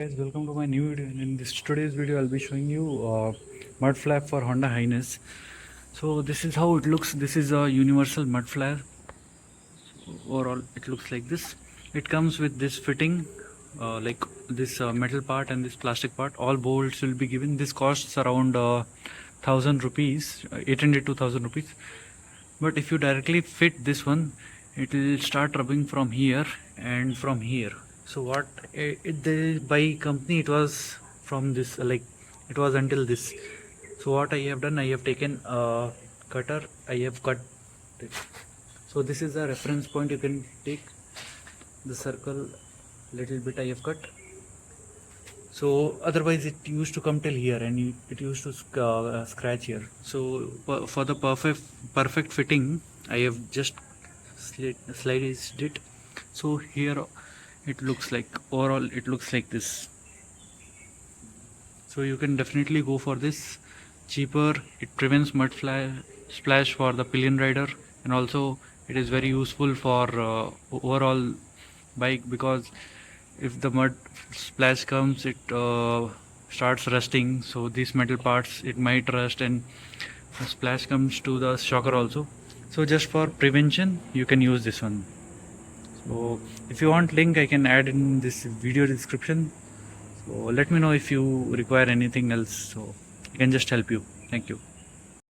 Guys, welcome to my new video. In this today's video I'll be showing you mud flap for Honda Highness. So this is how it looks. This is a universal mud flap. Overall it looks like this. It comes with this fitting, like this metal part and this plastic part. All bolts will be given. This costs around 1000 rupees, 800 to 1000 rupees. But if you directly fit this one, it will start rubbing from here and from here. So what by company it was from this, like it was until this. So what I have done, I have taken a cutter, I have cut it. So this is a reference point. You can take the circle little bit I have cut. So otherwise it used to come till here and it used to scratch here. So for the perfect fitting, I have just slided it. So here it looks like, overall it looks like this. So you can definitely go for this. Cheaper, it prevents mud splash for the pillion rider, and also it is very useful for overall bike, because if the mud splash comes, it starts rusting. So these metal parts, it might rust and the splash comes to the shocker also. So just for prevention, you can use this one. So if you want link, I can add in this video description. So let me know if you require anything else, so I can just help you. Thank you.